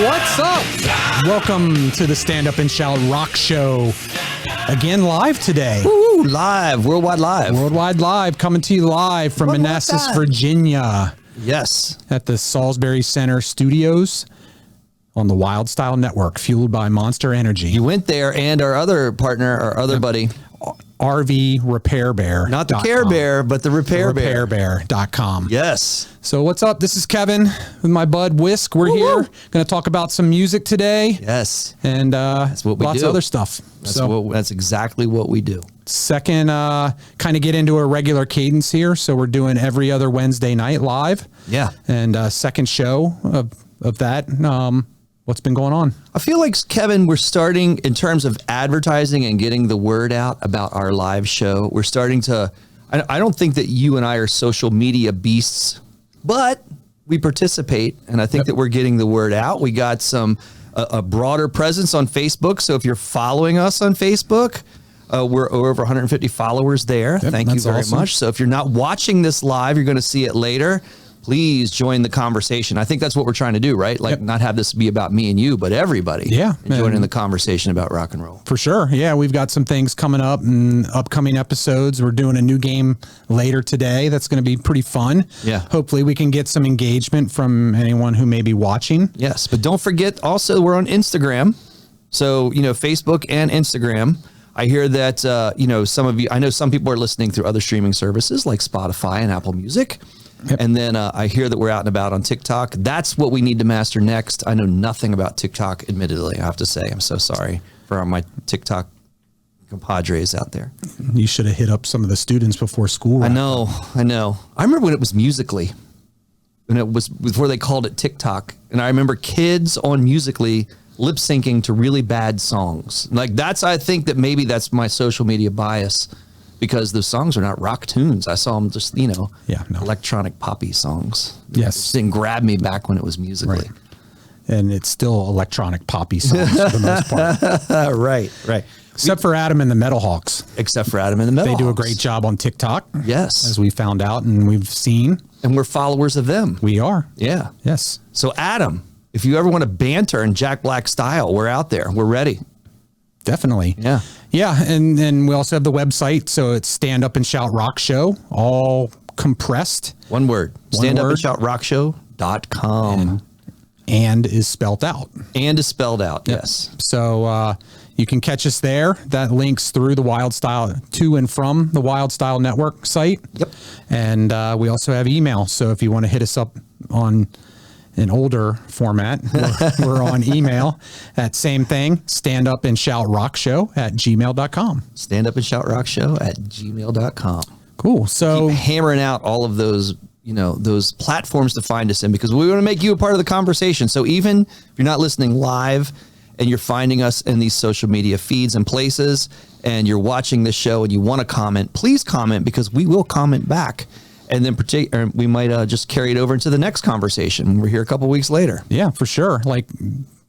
What's up? Welcome to the Stand Up and Shout Rock Show. Again, live today. Woo, live, worldwide live. Worldwide live, coming to you live from Manassas, Virginia. Yes. At the Salisbury Center Studios on the Wylde Style Network, fueled by Monster Energy. You went there, and our other partner, our other buddy, RV Repair Bear. Not the Care Bear, but the Repair Bear. RepairBear.com. Yes. So what's up? This is Kevin with my bud Whisk. We're here. Going to talk about some music today. Yes. And that's what we lots do. of other stuff. That's exactly what we do. Second, kind of get into a regular cadence here. So we're doing every other Wednesday night live. Yeah. And second show of that. What's been going on? I feel like, Kevin, we're starting in terms of advertising and getting the word out about our live show. We're starting to, I don't think that you and I are social media beasts, but we participate. And I think that we're getting the word out. We got a broader presence on Facebook. So if you're following us on Facebook, we're over 150 followers there. Yep, Thank you very much. So if you're not watching this live, you're going to see it later. Please join the conversation. I think that's what we're trying to do, right? Like not have this be about me and you, but everybody. Yeah. Joining the conversation about rock and roll. For sure. Yeah. We've got some things coming up in upcoming episodes. We're doing a new game later today. That's going to be pretty fun. Yeah. Hopefully we can get some engagement from anyone who may be watching. Yes. But don't forget also we're on Instagram. So, Facebook and Instagram. I hear that, some of you, I know some people are listening through other streaming services like Spotify and Apple Music. Yep. And then I hear that we're out and about on TikTok. That's what we need to master next. I know nothing about TikTok, admittedly, I have to say. I'm so sorry for my TikTok compadres out there. You should have hit up some of the students before school. I know. I remember when it was Musical.ly, and it was before they called it TikTok. And I remember kids on Musical.ly lip syncing to really bad songs. Like I think that maybe that's my social media bias. Because the songs are not rock tunes. I saw them just, electronic poppy songs. Yes. It just didn't grab me back when it was Musical.ly. Right. And it's still electronic poppy songs for the most part. Right. Except for Adam and the Metalhawks. They do a great job on TikTok. Yes. As we found out and we've seen. And we're followers of them. We are. Yeah. Yes. So Adam, if you ever want to banter in Jack Black style, we're out there. We're ready. Definitely. Yeah. Yeah. And we also have the website. So it's Stand Up and Shout Rock Show, all compressed. One word. StandUpAndShoutRockShow.com. And is spelled out. Yes. So you can catch us there. That links through the Wylde Style to and from the Wylde Style Network site. Yep. And we also have email. So if you want to hit us up on an older format, we're on email at same thing, standupandshoutrockshow@gmail.com. Standupandshoutrockshow@gmail.com. Cool. So keep hammering out all of those, those platforms to find us in, because we want to make you a part of the conversation. So even if you're not listening live and you're finding us in these social media feeds and places, and you're watching this show and you want to comment, please comment, because we will comment back. And then we might just carry it over into the next conversation when we're here a couple weeks later. Yeah, for sure. Like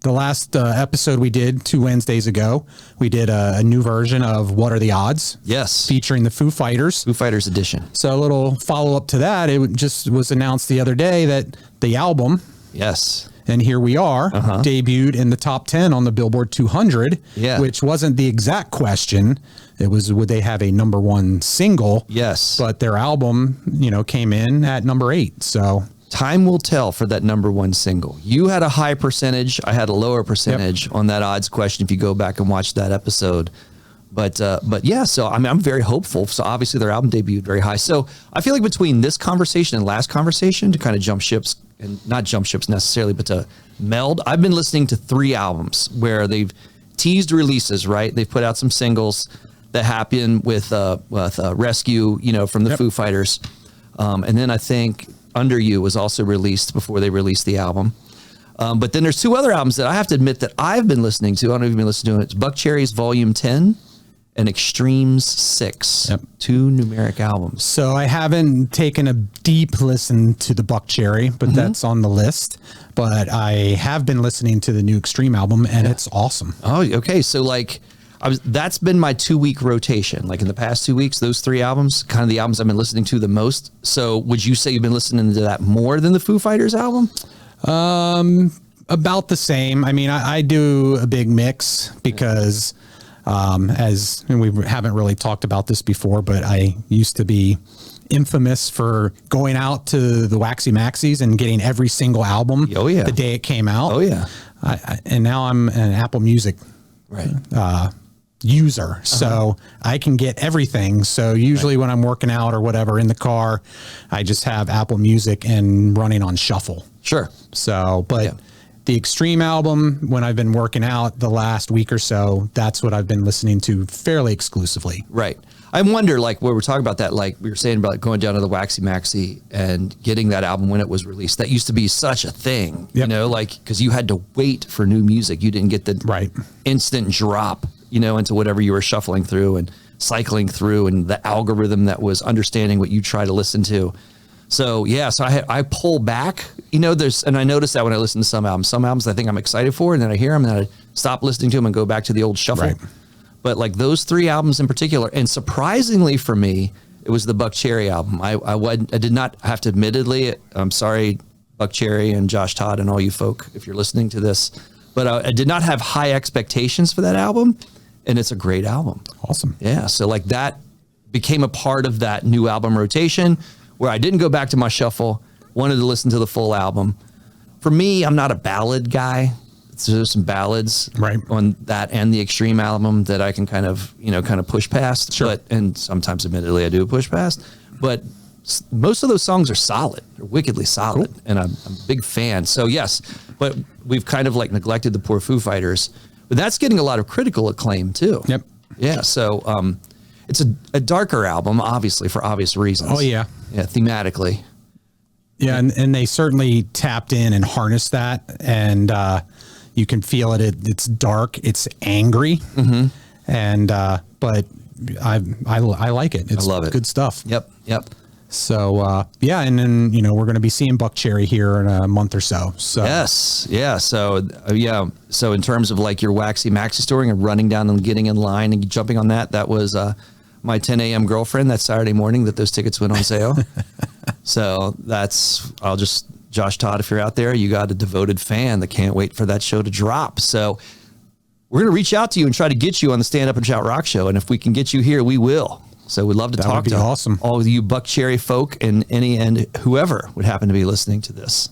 the last episode we did 2 Wednesdays ago, we did a new version of What Are the Odds? Yes. Featuring the Foo Fighters. Foo Fighters edition. So a little follow up to that. It just was announced the other day that the album. Yes. And here we are, debuted in the top 10 on the Billboard 200, which wasn't the exact question. It was, would they have a number 1 single? Yes. But their album, came in at number 8. So time will tell for that number 1 single. You had a high percentage. I had a lower percentage on that odds question. If you go back and watch that episode, but yeah, so I'm very hopeful. So obviously their album debuted very high. So I feel like between this conversation and last conversation, to kind of jump ships, and not jump ships necessarily, but to meld, I've been listening to 3 albums where they've teased releases, right? They've put out some singles that happen with Rescue, from the Foo Fighters. And then I think Under You was also released before they released the album. But then there's 2 other albums that I have to admit that I've been listening to. I don't know if you've been listening to it. It's Buckcherry's Volume 10 and Extremes 6. Yep. 2 numeric albums. So I haven't taken a deep listen to the Buckcherry, but that's on the list. But I have been listening to the new Extreme album, and it's awesome. Oh, okay. So that's been my 2-week rotation. Like in the past 2 weeks, those 3 albums, kind of the albums I've been listening to the most. So would you say you've been listening to that more than the Foo Fighters album? About the same. I mean, I do a big mix because and we haven't really talked about this before, but I used to be infamous for going out to the Waxie Maxies and getting every single album the day it came out. Oh, yeah. And now I'm an Apple Music user, so I can get everything. So usually when I'm working out or whatever in the car, I just have Apple Music and running on shuffle. Sure. So, but the Extreme album, when I've been working out the last week or so, that's what I've been listening to fairly exclusively. Right. I wonder, like, where we're talking about that, like we were saying about going down to the Waxie Maxie and getting that album when it was released. That used to be such a thing, you know, like, because you had to wait for new music. You didn't get the instant drop, you know, into whatever you were shuffling through and cycling through, and the algorithm that was understanding what you try to listen to. So, yeah, so I pull back, you know, and I notice that when I listen to some albums I think I'm excited for, and then I hear them and I stop listening to them and go back to the old shuffle. Right. But like those 3 albums in particular, and surprisingly for me, it was the Buckcherry album. I did not have to, admittedly, I'm sorry, Buckcherry and Josh Todd and all you folk, if you're listening to this, but I did not have high expectations for that album, and it's a great album. Awesome. Yeah, so like that became a part of that new album rotation, where I didn't go back to my shuffle, wanted to listen to the full album. For me, I'm not a ballad guy. So there's some ballads on that and the Extreme album that I can kind of push past. Sure. And sometimes, admittedly, I do push past. But most of those songs are solid. They're wickedly solid. Cool. And I'm a big fan. So, yes, but we've kind of like neglected the poor Foo Fighters. But that's getting a lot of critical acclaim, too. Yep. Yeah, so it's a darker album, obviously, for obvious reasons. Oh, yeah. Yeah, thematically. Yeah, and they certainly tapped in and harnessed that, and you can feel it. It's dark, it's angry, and but I like it. It's I love it. Good stuff. Yep. So yeah, and then we're going to be seeing Buckcherry here in a month or so. So yes, yeah. So so in terms of like your Waxie Maxie story and running down and getting in line and jumping on that was my 10 a.m. girlfriend that Saturday morning that those tickets went on sale. So Josh Todd, if you're out there, you got a devoted fan that can't wait for that show to drop. So we're going to reach out to you and try to get you on the Stand Up and Shout Rock show. And if we can get you here, we will. So we'd love to talk to all of you Buckcherry folk and whoever would happen to be listening to this.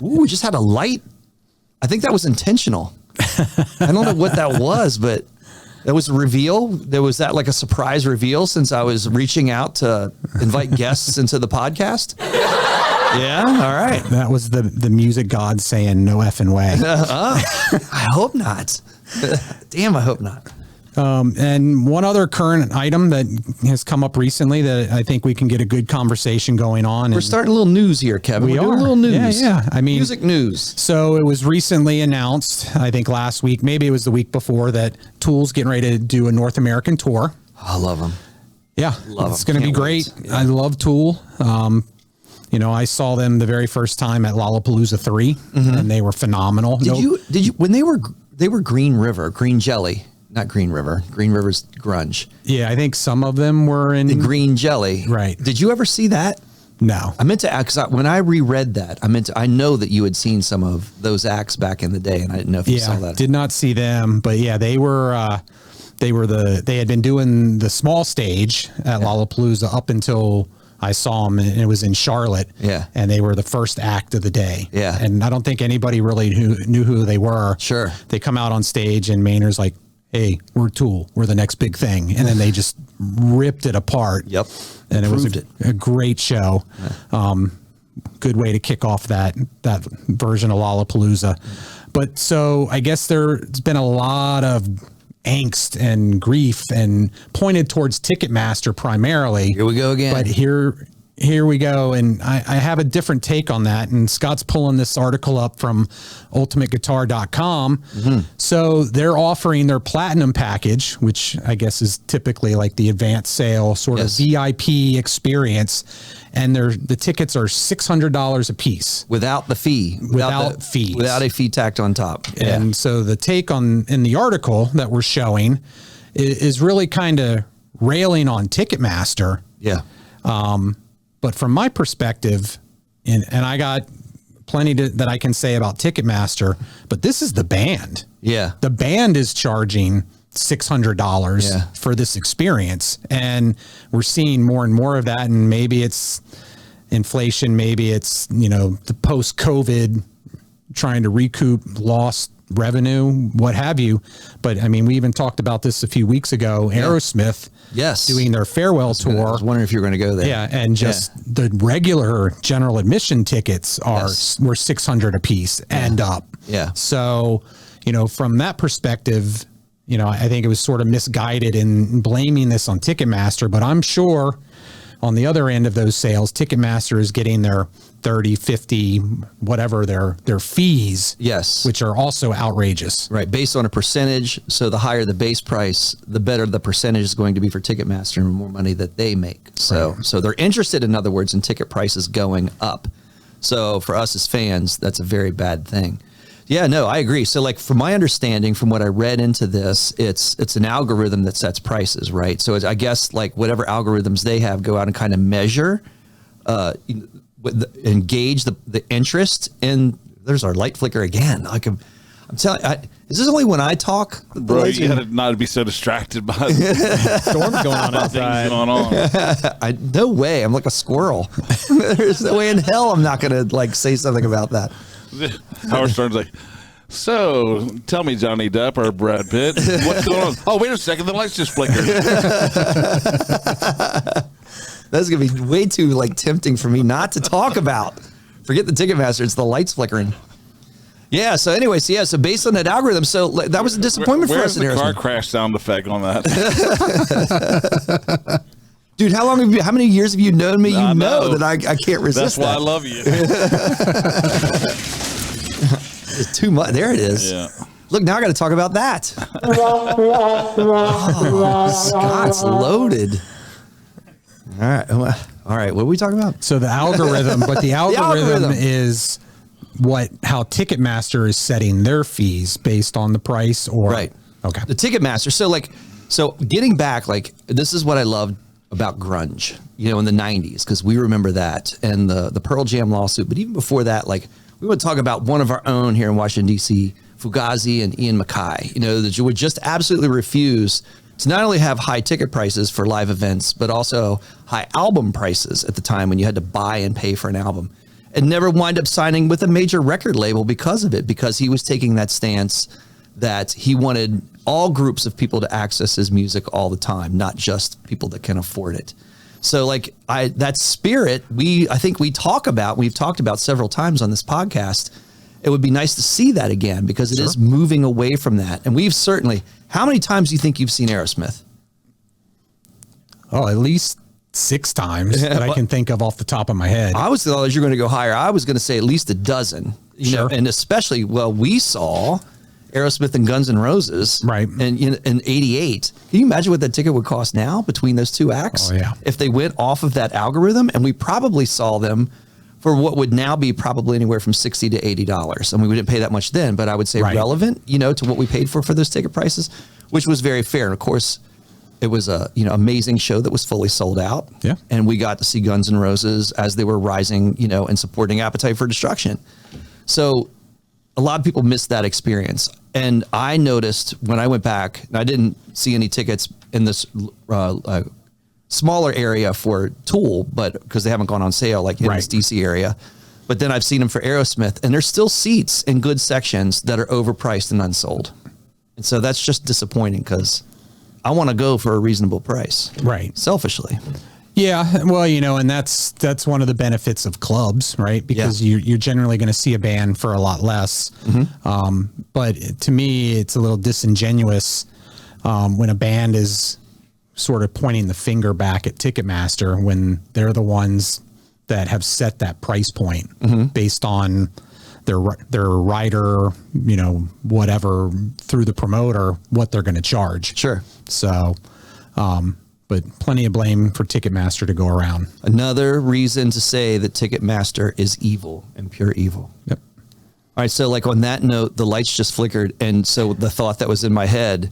Ooh, we just had a light. I think that was intentional. I don't know what that was, but that was a reveal. There was that like a surprise reveal since I was reaching out to invite guests into the podcast. Yeah. All right. That was the music god saying no effing way. I hope not. Damn, I hope not. And one other current item that has come up recently that I think we can get a good conversation going on. We're starting a little news here, Kevin. We're doing a little news. Yeah. I mean, music news. So it was recently announced, I think last week, maybe it was the week before, that Tool's getting ready to do a North American tour. I love them. Yeah. It's going to be great. Yeah. I love Tool. I saw them the very first time at Lollapalooza 3 and they were phenomenal. Did you, when they were Green Jelly, not Green River. Green River's grunge. Yeah, I think some of them were in... The Green Jelly. Right. Did you ever see that? No. I meant to ask, because when I reread that, I know that you had seen some of those acts back in the day, and I didn't know if you saw that. Did not see them, but yeah, they had been doing the small stage at Lollapalooza up until I saw them, and it was in Charlotte. Yeah. And they were the first act of the day. Yeah. And I don't think anybody really knew who they were. Sure. They come out on stage, and Maynard's like, hey, we're Tool. We're the next big thing. And then they just ripped it apart. Yep. And it was a great show. Yeah. Good way to kick off that version of Lollapalooza. But so I guess there's been a lot of angst and grief and pointed towards Ticketmaster primarily. Here we go again. But here we go. And I have a different take on that. And Scott's pulling this article up from ultimateguitar.com. So they're offering their platinum package, which I guess is typically like the advanced sale sort of VIP experience. And the tickets are $600 a piece. Without the fee. Without fees. Without a fee tacked on top. Yeah. And so the take in the article that we're showing is really kind of railing on Ticketmaster. Yeah. But from my perspective, and I got plenty that I can say about Ticketmaster, but this is the band. Yeah. The band is charging $600 for this experience. And we're seeing more and more of that. And maybe it's inflation, maybe it's, the post-COVID trying to recoup lost revenue, what have you. But I mean, we even talked about this a few weeks ago, Aerosmith doing their farewell tour. I was wondering if you were going to go there. Yeah. And just the regular general admission tickets were $600 a piece and up. Yeah. So, from that perspective, I think it was sort of misguided in blaming this on Ticketmaster, but I'm sure on the other end of those sales, Ticketmaster is getting their 30, 50, whatever their fees, which are also outrageous. Right. Based on a percentage. So the higher the base price, the better the percentage is going to be for Ticketmaster and the more money that they make. So, so they're interested, in other words, in ticket prices going up. So for us as fans, that's a very bad thing. Yeah, no, I agree. So like from my understanding, from what I read into this, it's an algorithm that sets prices, right? So I guess like whatever algorithms they have go out and kind of measure, engage the interest in. There's our light flicker again. Like I'm telling you, is this only when I talk? Bro, you got to not be so distracted by the storms going on outside. No way. I'm like a squirrel. There's no way in hell I'm not going to like say something about that. Howard Stern's like, so tell me, Johnny Depp or Brad Pitt, what's going on? Oh, wait a second, the lights just flickered. That's gonna be way too like tempting for me not to talk about. Forget the Ticketmaster; it's the lights flickering. Yeah. So, anyways, so based on that algorithm, so that was a disappointment for us. Where's the car crash sound effect on that? Dude, how many years have you known me? You know that I can't resist. That's why I love you. It's too much. There it is. Yeah. Look, now I got to talk about that. Scott's loaded. All right. What are we talking about? So the algorithm, but the algorithm is how Ticketmaster is setting their fees based on the price, or right. Okay. The Ticketmaster. So getting back, this is what I loved about grunge, in the 90s, because we remember that and the Pearl Jam lawsuit. But even before that, we would talk about one of our own here in Washington, D.C., Fugazi and Ian MacKaye, that you would just absolutely refuse to not only have high ticket prices for live events, but also high album prices at the time when you had to buy and pay for an album, and never wind up signing with a major record label because of it, because he was taking that stance that he wanted all groups of people to access his music all the time, not just people that can afford it. So that spirit, I think we've talked about several times on this podcast. It would be nice to see that again, because it is moving away from that. And we've certainly, how many times do you think you've seen Aerosmith? Oh, at least 6 times that I can think of off the top of my head. I was thought you're going to go higher. I was going to say at least a dozen, know, and especially, we saw Aerosmith and Guns N' Roses, right? And in '88, can you imagine what that ticket would cost now between those two acts? Oh yeah. If they went off of that algorithm, and we probably saw them for what would now be probably anywhere from $60 to $80. I mean, we didn't pay that much then, but I would say relevant, to what we paid for those ticket prices, which was very fair. And of course, it was a amazing show that was fully sold out. Yeah. And we got to see Guns N' Roses as they were rising, and supporting Appetite for Destruction. So a lot of people missed that experience. And I noticed when I went back, and I didn't see any tickets in this smaller area for Tool, but because they haven't gone on sale in this DC area. But then I've seen them for Aerosmith, and there's still seats in good sections that are overpriced and unsold. And so that's just disappointing, because I want to go for a reasonable price. Right. Selfishly. Yeah, well, and that's one of the benefits of clubs, right? Because you're generally going to see a band for a lot less. Mm-hmm. But to me, it's a little disingenuous when a band is sort of pointing the finger back at Ticketmaster when they're the ones that have set that price point based on their rider, whatever, through the promoter, what they're going to charge. Sure. So, but plenty of blame for Ticketmaster to go around. Another reason to say that Ticketmaster is evil and pure evil. Yep. All right. So on that note, the lights just flickered. And so the thought that was in my head,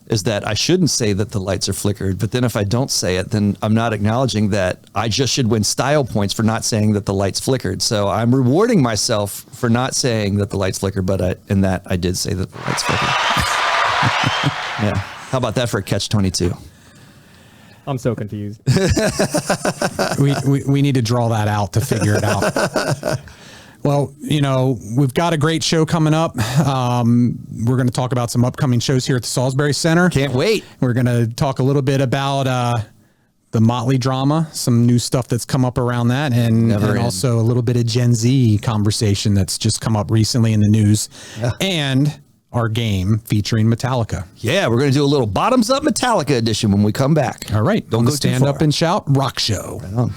is that I shouldn't say that the lights are flickered, but then if I don't say it, then I'm not acknowledging that I just should win style points for not saying that the lights flickered. So I'm rewarding myself for not saying that the lights flickered, but I did say that the lights flickered. Yeah. How about that for a catch-22? I'm so confused. We need to draw that out to figure it out. Well, we've got a great show coming up. We're going to talk about some upcoming shows here at the Salisbury Center. Can't wait. We're going to talk a little bit about the Motley drama, some new stuff that's come up around that, and also a little bit of Gen Z conversation that's just come up recently in the news. Yeah. And our game featuring Metallica. Yeah, we're going to do a little bottoms-up Metallica edition when we come back. All right. Don't go Stand Up and Shout Rock Show. Right on.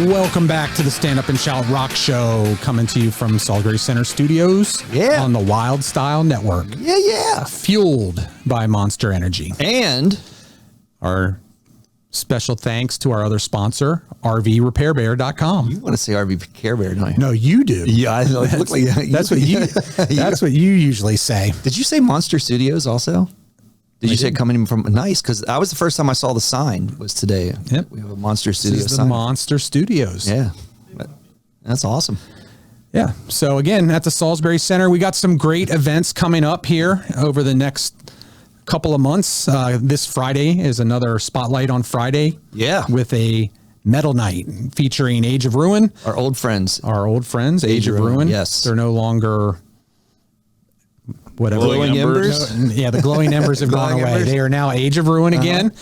Welcome back to the Stand Up and Shout Rock Show, coming to you from Salisbury Center Studios on the Wild Style Network. Yeah. Fueled by Monster Energy. And our special thanks to our other sponsor, RVRepairBear.com. You want to say RV Care Bear, don't you? No, you do. Yeah, I know. That's what you usually say. Did you say Monster Studios also? Did you say coming from nice? Because that was the first time I saw the sign was today. Yep. We have a Monster Studios. This is the Monster Studios. Yeah. That's awesome. Yeah. So again, at the Salisbury Center, we got some great events coming up here over the next couple of months. This Friday is another Spotlight on Friday. Yeah. With a metal night featuring Age of Ruin. Our old friends, Age of Ruin. Yes. They're no longer whatever. Glowing Embers. Yeah, the Glowing Embers have gone away. Embers. They are now Age of Ruin again.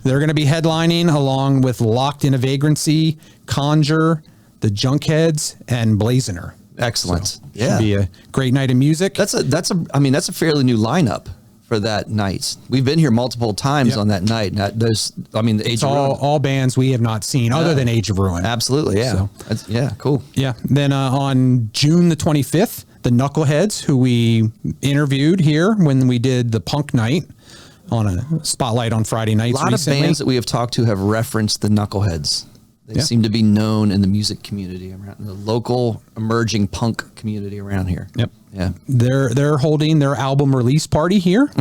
They're going to be headlining along with Locked in a Vagrancy, Conjure, the Junkheads, and Blazener. Excellent. So, should be a great night of music. That's a fairly new lineup for that night. We've been here multiple times on that night. The Age of Ruin. All bands we have not seen other than Age of Ruin. Absolutely, yeah. So, Cool. Yeah. Then on June the 25th, the Knuckleheads, who we interviewed here when we did the punk night on a Spotlight on Friday nights. A lot recently. of bands that we have talked to have referenced the Knuckleheads. They seem to be known in the music community around the local emerging punk community around here. Yep. Yeah. They're holding their album release party here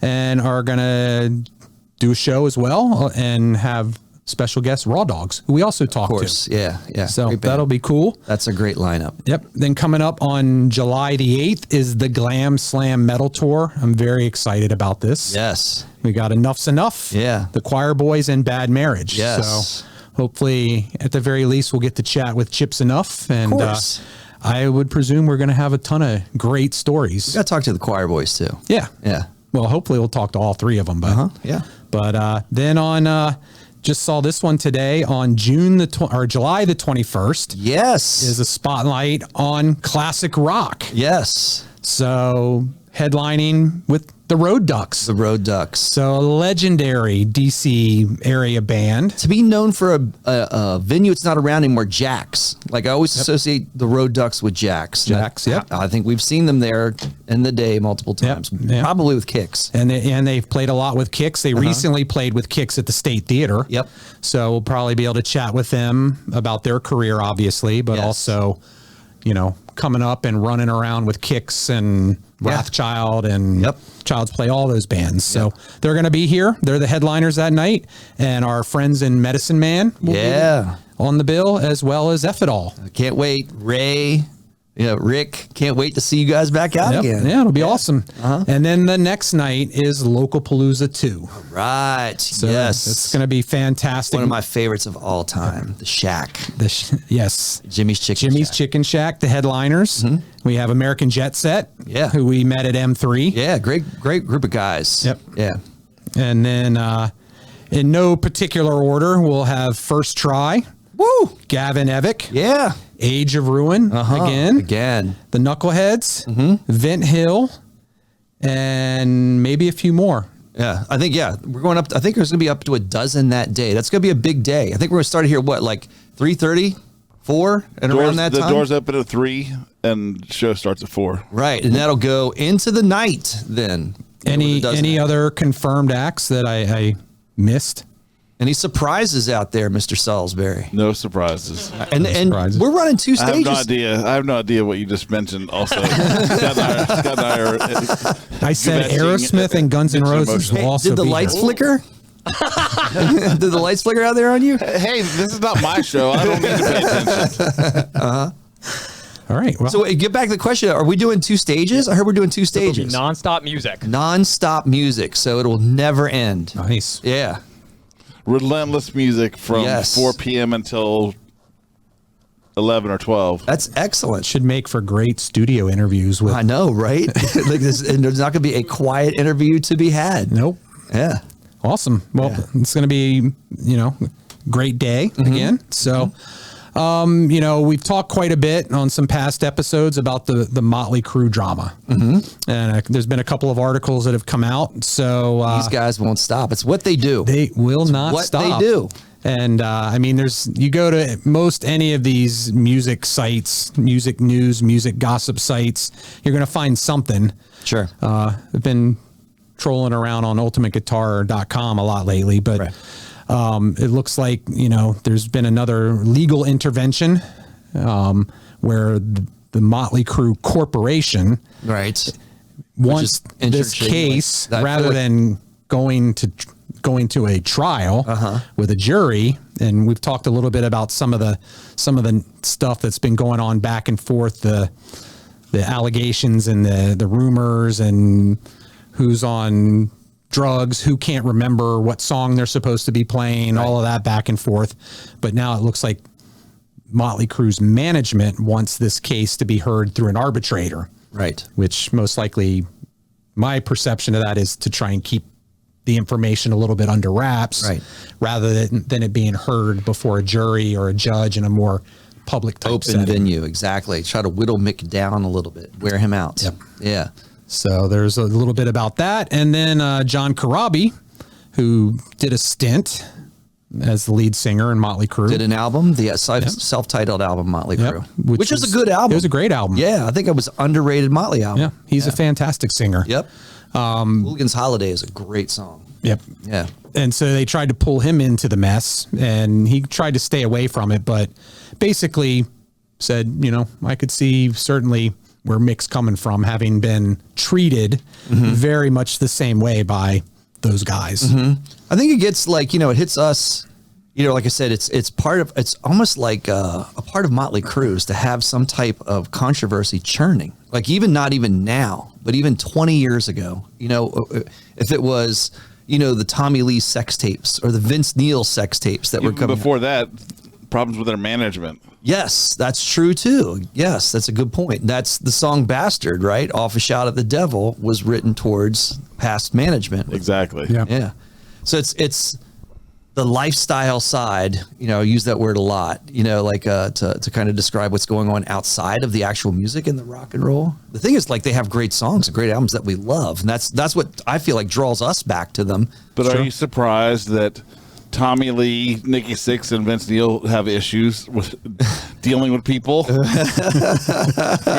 and are going to do a show as well and have special guest Raw Dogs, who we also talked to. Yeah. So that'll be cool. That's a great lineup. Yep. Then coming up on July the 8th is the Glam Slam Metal Tour. I'm very excited about this. Yes. We got Enough's Enough. Yeah. The Choir Boys and Bad Marriage. Yes. So hopefully, at the very least, we'll get to chat with Chips Enough. And of course. I would presume we're going to have a ton of great stories. We got to talk to the Choir Boys too. Yeah. Yeah. Well, hopefully we'll talk to all three of them. But, Yeah. But then on... just saw this one today on July the 21st. Yes. Is a spotlight on classic rock. Yes. So headlining with the Road Ducks. The Road Ducks. So a legendary DC area band. To be known for a venue it's not around anymore, Jack's. Like I always associate the Road Ducks with Jack's. Jack's, yep. I think we've seen them there in the day multiple times. Yep. Probably with Kicks. And they've played a lot with Kicks. They recently played with Kicks at the State Theater. Yep. So we'll probably be able to chat with them about their career, obviously, but also, coming up and running around with Kicks and Wrathchild and Child's Play, all those bands. So they're going to be here. They're the headliners that night. And our friends in Medicine Man will be on the bill, as well as F It All. I can't wait. Ray, Rick, can't wait to see you guys back out again. Yeah, it'll be awesome. And then the next night is Localpalooza 2. Right. So yes. It's going to be fantastic. One of my favorites of all time, The Shack. Yes. Jimmy's Shack. Chicken Shack, the headliners. We have American Jet Set, who we met at M3. Yeah, great group of guys. Yep. Yeah. And then in no particular order, we'll have First Try. Woo! Gavin Evick. Yeah. Age of Ruin again. The Knuckleheads. Vent Hill. And maybe a few more. Yeah, I think, we're going up. I think there's going to be up to a dozen that day. That's going to be a big day. I think we're going to start here, 3:30, 4, and around that time? The doors open at 3, and show starts at 4. Right, and that'll go into the night then. Any other confirmed acts that I missed? Any surprises out there, Mr. Salisbury? No surprises. And we're running 2 stages. I have no idea what you just mentioned. Also, Scott and I are there. I said Aerosmith and Guns N' Roses will also Did the be lights here. flicker? Did the lights flicker out there on you? Hey, this is not my show. I don't need to pay attention. All right. Well, So get back to the question. Are we doing 2 stages? I heard we're doing 2 It'll be stages. nonstop music. Non-stop music. So it will never end. nice. Yeah. Relentless music from Yes. 4 p.m. until 11 or 12. That's excellent. Should make for great studio interviews with. I know, right? Like this, and there's not going to be a quiet interview to be had. Nope. Yeah. Awesome. Well, it's going to be, great day again. So, we've talked quite a bit on some past episodes about the Motley Crue drama. And there's been a couple of articles that have come out. So These guys won't stop. It's what they do. they will not what stop. they do. And you go to most any of these music sites, music news, music gossip sites, you're going to find something. Sure. I've been trolling around on ultimateguitar.com a lot lately, but it looks like, there's been another legal intervention where the Motley Crue Corporation Right. wants is this interesting. case Like, I rather feel like- than going to a trial with a jury. And we've talked a little bit about some of the stuff that's been going on back and forth, the allegations and the rumors and who's on drugs, who can't remember what song they're supposed to be playing, all of that back and forth. But now it looks like Motley Crue's management wants this case to be heard through an arbitrator. Right. Which most likely, my perception of that is to try and keep the information a little bit under wraps, Right. rather than it being heard before a jury or a judge in a more public type Open setting. venue. Exactly. Try to whittle Mick down a little bit. Wear him out. Yep. Yeah. So there's a little bit about that. And then John Corabi, who did a stint as the lead singer in Motley Crue. Did an album, the self-titled album Motley Yep. Crue, which is a good album. It was a great album. Yeah, I think it was underrated Motley album. Yeah. He's a fantastic singer. Yep. Hooligan's Holiday is a great song. Yep. Yeah. And so they tried to pull him into the mess, and he tried to stay away from it, but basically said, I could see certainly where Mick's coming from, having been treated very much the same way by those guys. I think it gets like, it hits us, like I said, it's almost like a part of Motley Crue's to have some type of controversy churning. Like not even now, but even 20 years ago, if it was, the Tommy Lee sex tapes or the Vince Neil sex tapes that were Even coming before that, problems with their management. Yes, that's true too. Yes, that's a good point. That's the song Bastard, right? Off a Shot at the Devil was written towards past management. Exactly. Yeah. Yeah. So it's the lifestyle side, I use that word a lot, to kind of describe what's going on outside of the actual music and the rock and roll. The thing is, like, they have great songs and great albums that we love. And that's what I feel like draws us back to them. But are you surprised that Tommy Lee, Nikki Sixx, and Vince Neil have issues with dealing with people?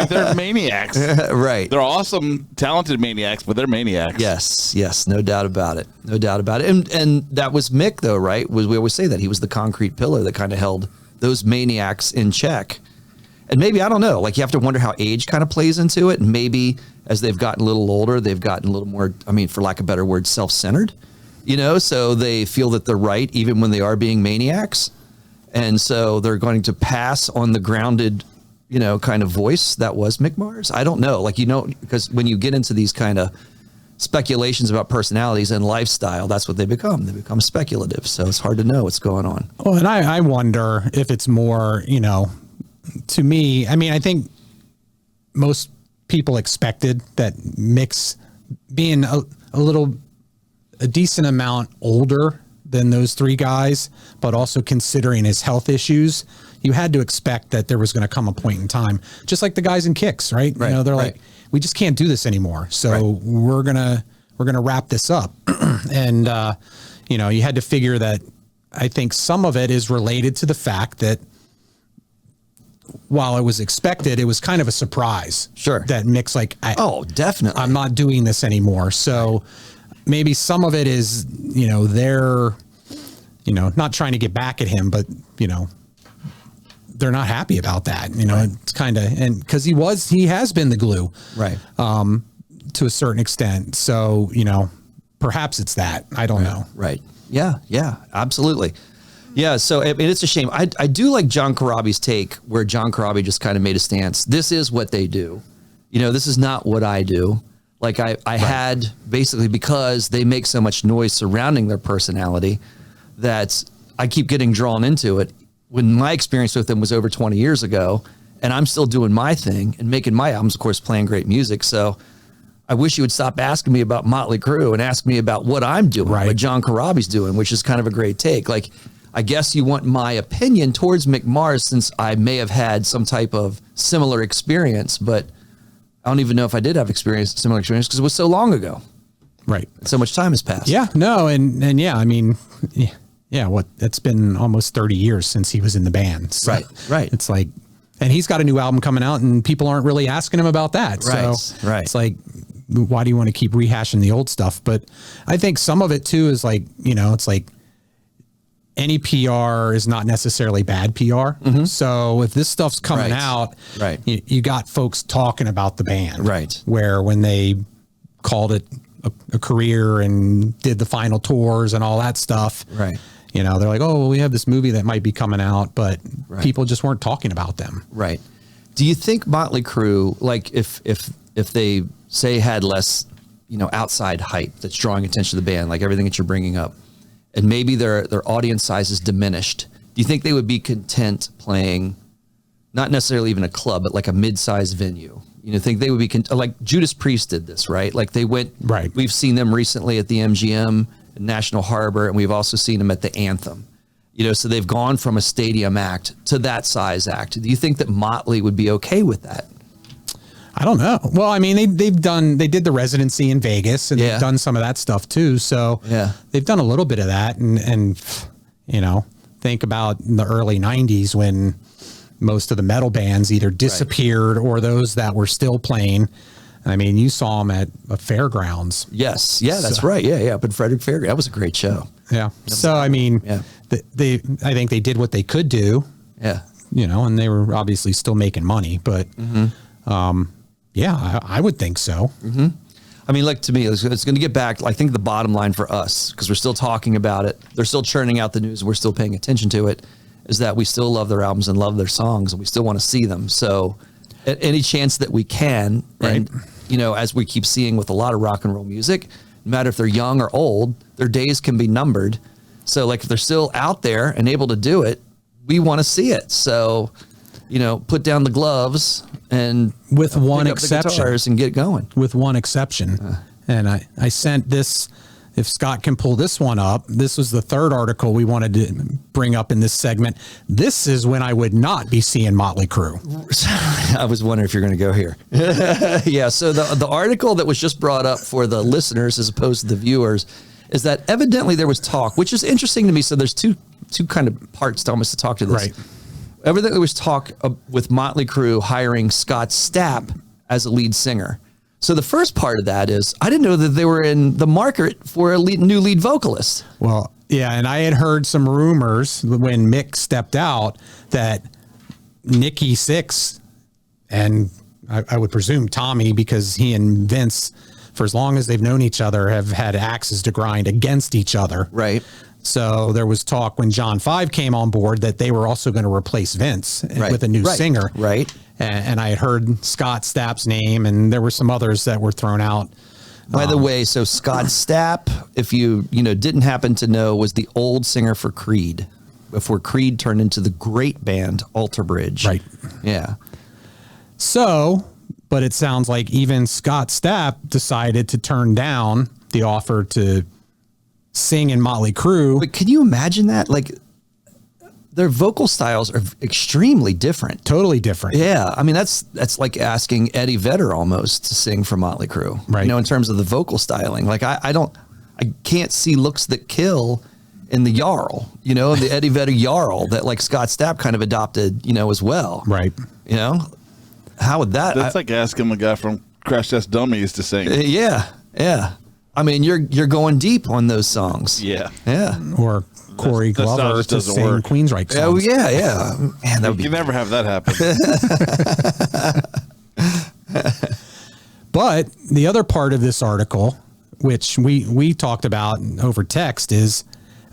They're maniacs. Right. They're awesome, talented maniacs, but they're maniacs. Yes, no doubt about it. No doubt about it. And that was Mick, though, right? We always say that he was the concrete pillar that kind of held those maniacs in check. And maybe, I don't know, like, you have to wonder how age kind of plays into it. And maybe as they've gotten a little older, they've gotten a little more, for lack of a better word, self-centered, so they feel that they're right even when they are being maniacs. And so they're going to pass on the grounded, kind of voice that was Mick Mars. I don't know. Like, because when you get into these kind of speculations about personalities and lifestyle, that's what they become. They become speculative. So it's hard to know what's going on. Well, and I wonder if it's more, to me, I think most people expected that Mick's being a decent amount older than those three guys, but also considering his health issues, you had to expect that there was going to come a point in time, just like the guys in Kicks, right? Right, They're right. like, we just can't do this anymore. So we're going to wrap this up. And, you had to figure that I think some of it is related to the fact that while it was expected, it was kind of a surprise. Sure. That Mick's like, Definitely. I'm not doing this anymore. So maybe some of it is, they're, not trying to get back at him, but, they're not happy about that. It's kind of, and because he has been the glue. Right. to a certain extent. So, perhaps it's that. I don't know. Right. Yeah. Yeah. Absolutely. Yeah. So I mean, it's a shame. I do like John Corabi's take, where John Corabi just kind of made a stance. This is what they do. This is not what I do. Like I had basically, because they make so much noise surrounding their personality, that I keep getting drawn into it, when my experience with them was over 20 years ago, and I'm still doing my thing and making my albums, of course, playing great music. So I wish you would stop asking me about Motley Crue and ask me about what I'm doing, what John Corabi's doing, which is kind of a great take. Like, I guess you want my opinion towards Mick Mars, since I may have had some type of similar experience, but I don't even know if I did have similar experience, because it was so long ago. Right. So much time has passed. Yeah, no. And yeah, I mean, it's been almost 30 years since he was in the band. So Right. It's like, and he's got a new album coming out, and people aren't really asking him about that. Right. So it's like, why do you want to keep rehashing the old stuff? But I think some of it too is like, it's like, any PR is not necessarily bad PR. So if this stuff's coming out, you got folks talking about the band, where when they called it a career and did the final tours and all that stuff, they're like, oh, well, we have this movie that might be coming out, but people just weren't talking about them. Right. Do you think Motley Crue, like if they say had less, outside hype that's drawing attention to the band, like everything that you're bringing up, and maybe their audience size is diminished, do you think they would be content playing, not necessarily even a club, but like a mid-sized venue? Think they would be like Judas Priest did this, right? Like they went, we've seen them recently at the MGM, National Harbor, and we've also seen them at the Anthem. So they've gone from a stadium act to that size act. Do you think that Motley would be okay with that? I don't know. Well, I mean, they did the residency in Vegas, and they've done some of that stuff too. So they've done a little bit of that, and think about in the early 90s when most of the metal bands either disappeared or those that were still playing. I mean, you saw them at a fairgrounds. Yes. Yeah, that's right. Yeah. Up in Frederick Fairgrounds. That was a great show. Yeah. So, I mean, I think they did what they could do. Yeah. And they were obviously still making money, but, I would think so. I mean, like, to me, it's going to get back. I think the bottom line for us, because we're still talking about it, they're still churning out the news, we're still paying attention to it, is that we still love their albums and love their songs, and we still want to see them. So at any chance that we can, and, as we keep seeing with a lot of rock and roll music, no matter if they're young or old, their days can be numbered. So, like, if they're still out there and able to do it, we want to see it. So, put down the gloves and with one exception, and get going. With one exception, and I sent this. If Scott can pull this one up, this was the third article we wanted to bring up in this segment. This is when I would not be seeing Motley Crue. I was wondering if you're going to go here. Yeah. So the article that was just brought up for the listeners as opposed to the viewers is that evidently there was talk, which is interesting to me. So there's two kind of parts to almost to talk to this. Right. Evidently there was talk with Motley Crue hiring Scott Stapp as a lead singer. So the first part of that is, I didn't know that they were in the market for a new lead vocalist. Well, yeah, and I had heard some rumors when Mick stepped out that Nikki Sixx, and I would presume Tommy, because he and Vince, for as long as they've known each other, have had axes to grind against each other. Right. So there was talk when John 5 came on board that they were also going to replace Vince with a new singer. Right. And I had heard Scott Stapp's name, and there were some others that were thrown out. By the way, so Scott Stapp, if you didn't happen to know, was the old singer for Creed before Creed turned into the great band Alter Bridge. Right. Yeah. So, but it sounds like even Scott Stapp decided to turn down the offer to sing in Motley Crue. But can you imagine that? Like, their vocal styles are extremely different. Totally different. Yeah. I mean, that's like asking Eddie Vedder almost to sing for Motley Crue. Right. In terms of the vocal styling. Like, I can't see Looks That Kill in the Jarl, the Eddie Vedder Jarl that like Scott Stapp kind of adopted, as well. Right. How would that? That's like asking a guy from Crash Test Dummies to sing. Yeah. Yeah. I mean, you're going deep on those songs. Yeah. Yeah. Or Corey Glover to sing Queensryche songs. Oh, yeah. Man, you can never have that happen. But the other part of this article, which we talked about over text, is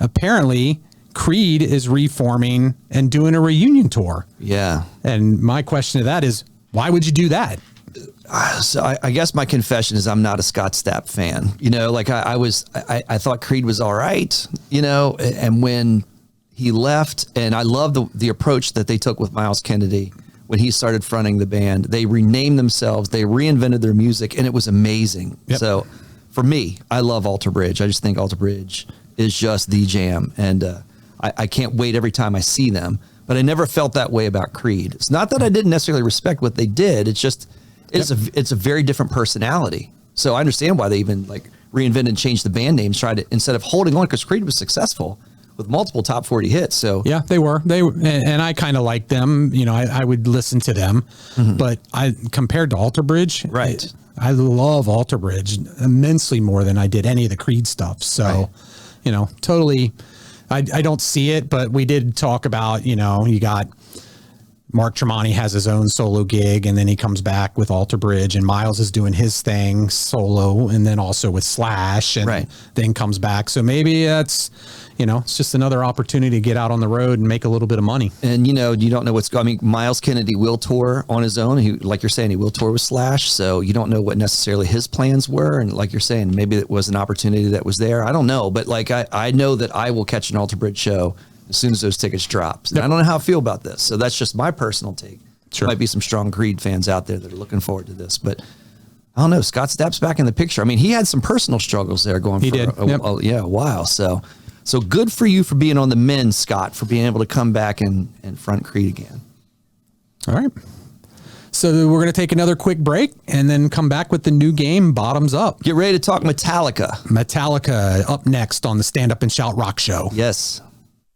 apparently Creed is reforming and doing a reunion tour. Yeah. And my question to that is, why would you do that? So I guess my confession is I'm not a Scott Stapp fan. You know, like I thought Creed was all right, you know, and when he left, and I love the approach that they took with Myles Kennedy when he started fronting the band. They renamed themselves, they reinvented their music, and it was amazing. Yep. So for me, I love Alter Bridge. I just think Alter Bridge is just the jam, and I can't wait every time I see them. But I never felt that way about Creed. It's not that I didn't necessarily respect what they did. It's just it's a very different personality. So I understand why they even like reinvented and changed the band names, tried to, instead of holding on, because Creed was successful with multiple top 40 hits. So yeah, they were, and I kind of like them. You know, I would listen to them, but compared to Alter Bridge, right. I love Alter Bridge immensely more than I did any of the Creed stuff. So, Right. you know, totally, I don't see it, but we did talk about, you know, you got Mark Tremonti has his own solo gig, and then he comes back with Alter Bridge, and Miles is doing his thing solo, and then also with Slash, and Right. then comes back. So maybe that's, you know, it's just another opportunity to get out on the road and make a little bit of money. And, you know, you don't know what's going. I mean, Myles Kennedy will tour on his own. He, like you're saying, he will tour with Slash. So you don't know what necessarily his plans were. And like you're saying, maybe it was an opportunity that was there. I don't know. But like, I know that I will catch an Alter Bridge show as soon as those tickets drop. And I don't know how I feel about this. So that's just my personal take. Sure. There might be some strong Creed fans out there that are looking forward to this. But I don't know. Scott Stapp's back in the picture. I mean, he had some personal struggles there going He for did. Yep. a while. So good for you for being on the men, Scott, for being able to come back and front Creed again. All right. So we're going to take another quick break and then come back with the new game, Bottoms Up. Get ready to talk Metallica. Metallica up next on the Stand Up and Shout Rock Show. Yes.